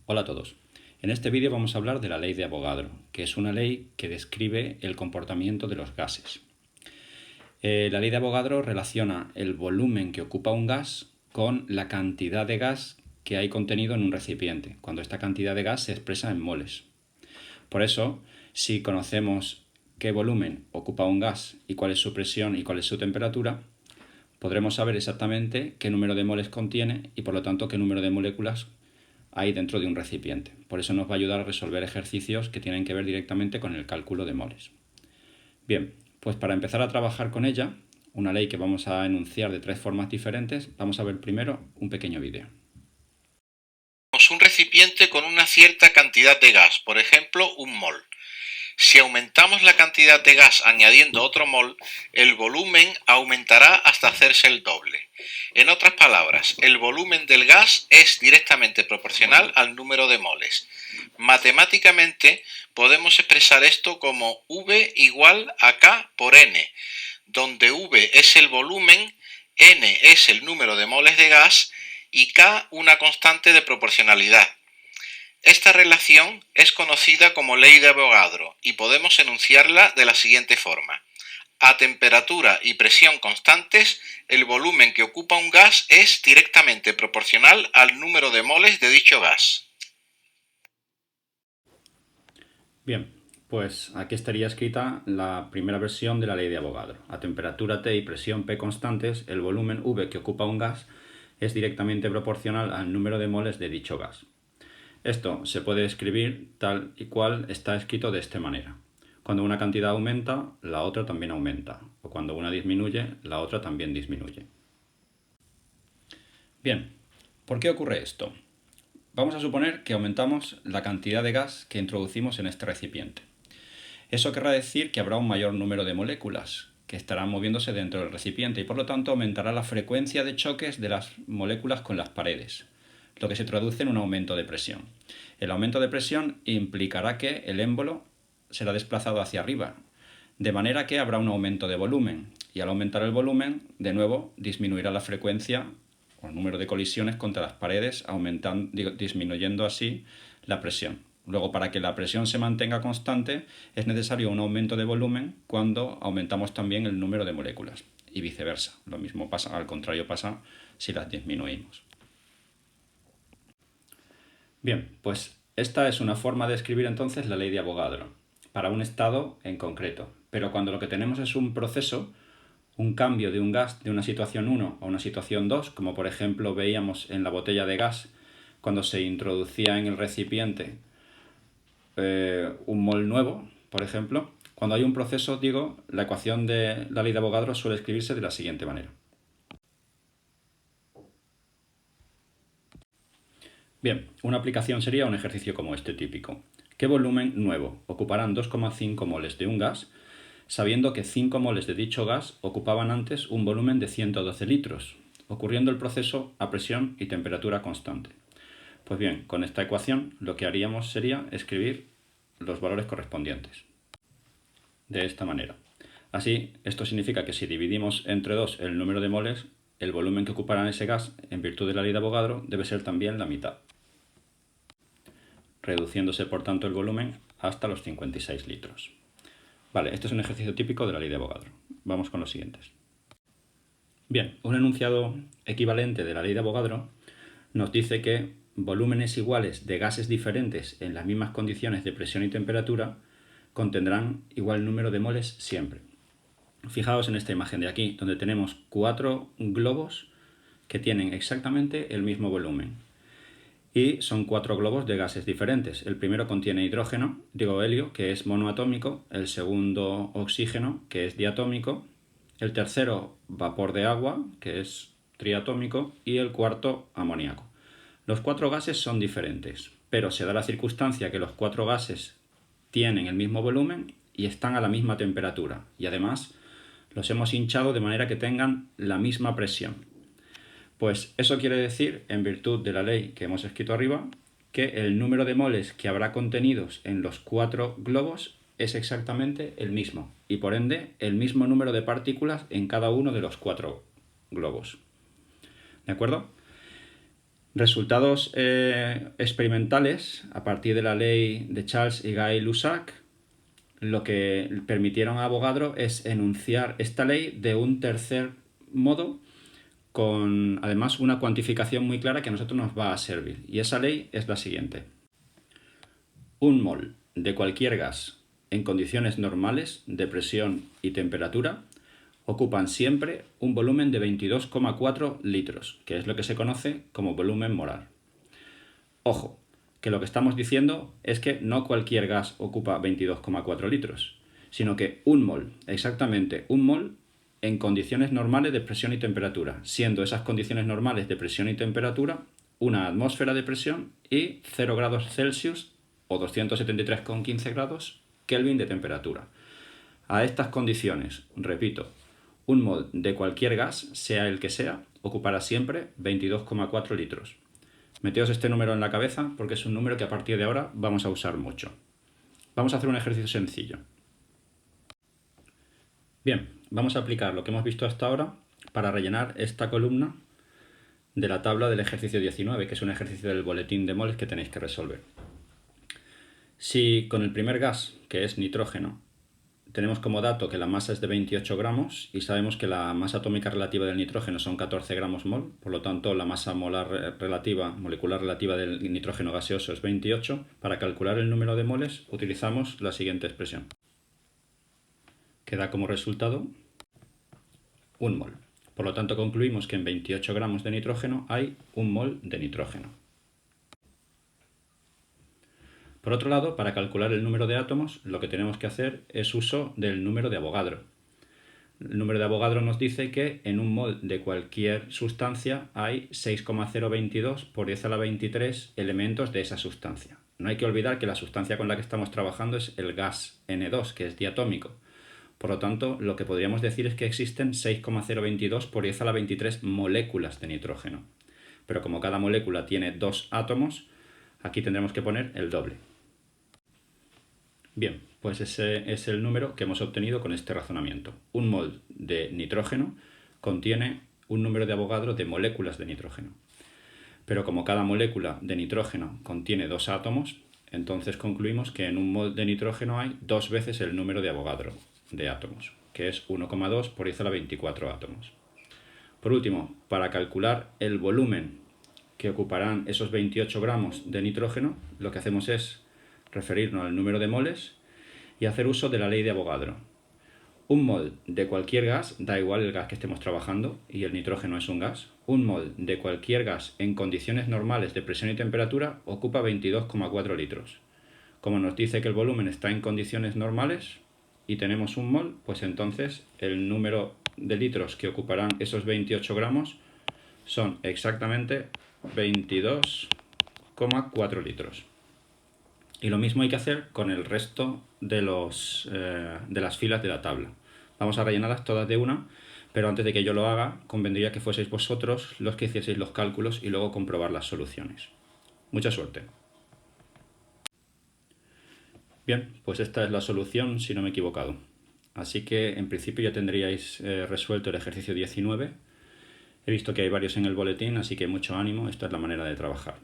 Hola a todos. En este vídeo vamos a hablar de la ley de Avogadro, que es una ley que describe el comportamiento de los gases. La ley de Avogadro relaciona el volumen que ocupa un gas con la cantidad de gas que hay contenido en un recipiente, cuando esta cantidad de gas se expresa en moles. Por eso, si conocemos qué volumen ocupa un gas y cuál es su presión y cuál es su temperatura, podremos saber exactamente qué número de moles contiene y por lo tanto qué número de moléculas hay dentro de un recipiente. Por eso nos va a ayudar a resolver ejercicios que tienen que ver directamente con el cálculo de moles. Bien, pues para empezar a trabajar con ella, una ley que vamos a enunciar de tres formas diferentes, vamos a ver primero un pequeño vídeo. Un recipiente con una cierta cantidad de gas, por ejemplo, un mol. Si aumentamos la cantidad de gas añadiendo otro mol, el volumen aumentará hasta hacerse el doble. En otras palabras, el volumen del gas es directamente proporcional al número de moles. Matemáticamente, podemos expresar esto como V igual a K por N, donde V es el volumen, N es el número de moles de gas y K una constante de proporcionalidad. Esta relación es conocida como ley de Avogadro y podemos enunciarla de la siguiente forma. A temperatura y presión constantes, el volumen que ocupa un gas es directamente proporcional al número de moles de dicho gas. Bien, pues aquí estaría escrita la primera versión de la ley de Avogadro. A temperatura T y presión P constantes, el volumen V que ocupa un gas es directamente proporcional al número de moles de dicho gas. Esto se puede escribir tal y cual está escrito de esta manera. Cuando una cantidad aumenta, la otra también aumenta. O cuando una disminuye, la otra también disminuye. Bien, ¿por qué ocurre esto? Vamos a suponer que aumentamos la cantidad de gas que introducimos en este recipiente. Eso querrá decir que habrá un mayor número de moléculas que estarán moviéndose dentro del recipiente y por lo tanto aumentará la frecuencia de choques de las moléculas con las paredes, lo que se traduce en un aumento de presión. El aumento de presión implicará que el émbolo será desplazado hacia arriba, de manera que habrá un aumento de volumen, y al aumentar el volumen, de nuevo, disminuirá la frecuencia o el número de colisiones contra las paredes, disminuyendo así la presión. Luego, para que la presión se mantenga constante, es necesario un aumento de volumen cuando aumentamos también el número de moléculas, y viceversa. Lo mismo pasa, al contrario pasa si las disminuimos. Bien, pues esta es una forma de escribir entonces la ley de Avogadro, para un estado en concreto. Pero cuando lo que tenemos es un proceso, un cambio de un gas de una situación 1 a una situación 2, como por ejemplo veíamos en la botella de gas cuando se introducía en el recipiente un mol nuevo, por ejemplo, cuando hay un proceso, la ecuación de la ley de Avogadro suele escribirse de la siguiente manera. Bien, una aplicación sería un ejercicio como este típico. ¿Qué volumen nuevo ocuparán 2,5 moles de un gas, sabiendo que 5 moles de dicho gas ocupaban antes un volumen de 112 litros, ocurriendo el proceso a presión y temperatura constante? Pues bien, con esta ecuación lo que haríamos sería escribir los valores correspondientes. De esta manera. Así, esto significa que si dividimos entre 2 el número de moles, el volumen que ocupará ese gas, en virtud de la ley de Avogadro, debe ser también la mitad, reduciéndose por tanto el volumen hasta los 56 litros. Vale, este es un ejercicio típico de la ley de Avogadro. Vamos con los siguientes. Bien, un enunciado equivalente de la ley de Avogadro nos dice que volúmenes iguales de gases diferentes en las mismas condiciones de presión y temperatura contendrán igual número de moles siempre. Fijaos en esta imagen de aquí, donde tenemos 4 globos que tienen exactamente el mismo volumen. Y son 4 globos de gases diferentes. El primero contiene helio, que es monoatómico, el segundo oxígeno, que es diatómico, el tercero vapor de agua, que es triatómico, y el cuarto amoníaco. Los 4 gases son diferentes, pero se da la circunstancia que los 4 gases tienen el mismo volumen y están a la misma temperatura, y además los hemos hinchado de manera que tengan la misma presión. Pues eso quiere decir, en virtud de la ley que hemos escrito arriba, que el número de moles que habrá contenidos en los 4 globos es exactamente el mismo, y por ende el mismo número de partículas en cada uno de los 4 globos. ¿De acuerdo? Resultados experimentales a partir de la ley de Charles y Guy Lussac, lo que permitieron a Avogadro es enunciar esta ley de un tercer modo, con además una cuantificación muy clara que a nosotros nos va a servir. Y esa ley es la siguiente. Un mol de cualquier gas en condiciones normales de presión y temperatura ocupan siempre un volumen de 22,4 litros, que es lo que se conoce como volumen molar. Ojo, que lo que estamos diciendo es que no cualquier gas ocupa 22,4 litros, sino que un mol, exactamente un mol, en condiciones normales de presión y temperatura, siendo esas condiciones normales de presión y temperatura una atmósfera de presión y 0 grados Celsius o 273,15 grados Kelvin de temperatura. A estas condiciones, repito, un mol de cualquier gas, sea el que sea, ocupará siempre 22,4 litros. Meteos este número en la cabeza porque es un número que a partir de ahora vamos a usar mucho. Vamos a hacer un ejercicio sencillo. Bien, vamos a aplicar lo que hemos visto hasta ahora para rellenar esta columna de la tabla del ejercicio 19, que es un ejercicio del boletín de moles que tenéis que resolver. Si con el primer gas, que es nitrógeno, tenemos como dato que la masa es de 28 gramos y sabemos que la masa atómica relativa del nitrógeno son 14 gramos mol, por lo tanto la masa molecular relativa del nitrógeno gaseoso es 28, para calcular el número de moles utilizamos la siguiente expresión, que da como resultado un mol. Por lo tanto concluimos que en 28 gramos de nitrógeno hay un mol de nitrógeno. Por otro lado, para calcular el número de átomos, lo que tenemos que hacer es uso del número de Avogadro. El número de Avogadro nos dice que en un mol de cualquier sustancia hay 6,022 por 10 a la 23 elementos de esa sustancia. No hay que olvidar que la sustancia con la que estamos trabajando es el gas N2, que es diatómico. Por lo tanto, lo que podríamos decir es que existen 6,022 por 10 a la 23 moléculas de nitrógeno. Pero como cada molécula tiene 2 átomos, aquí tendremos que poner el doble. Bien, pues ese es el número que hemos obtenido con este razonamiento. Un mol de nitrógeno contiene un número de Avogadro de moléculas de nitrógeno. Pero como cada molécula de nitrógeno contiene 2 átomos, entonces concluimos que en un mol de nitrógeno hay 2 veces el número de Avogadro de átomos, que es 1,2 por 10 a la 24 átomos. Por último, para calcular el volumen que ocuparán esos 28 gramos de nitrógeno, lo que hacemos es referirnos al número de moles y hacer uso de la ley de Avogadro. Un mol de cualquier gas, da igual el gas que estemos trabajando, y el nitrógeno es un gas, un mol de cualquier gas en condiciones normales de presión y temperatura ocupa 22,4 litros. Como nos dice que el volumen está en condiciones normales y tenemos un mol, pues entonces el número de litros que ocuparán esos 28 gramos son exactamente 22,4 litros. Y lo mismo hay que hacer con el resto de las filas de la tabla. Vamos a rellenarlas todas de una, pero antes de que yo lo haga, convendría que fueseis vosotros los que hicieseis los cálculos y luego comprobar las soluciones. Mucha suerte. Bien, pues esta es la solución si no me he equivocado. Así que en principio ya tendríais resuelto el ejercicio 19. He visto que hay varios en el boletín, así que mucho ánimo, esta es la manera de trabajar.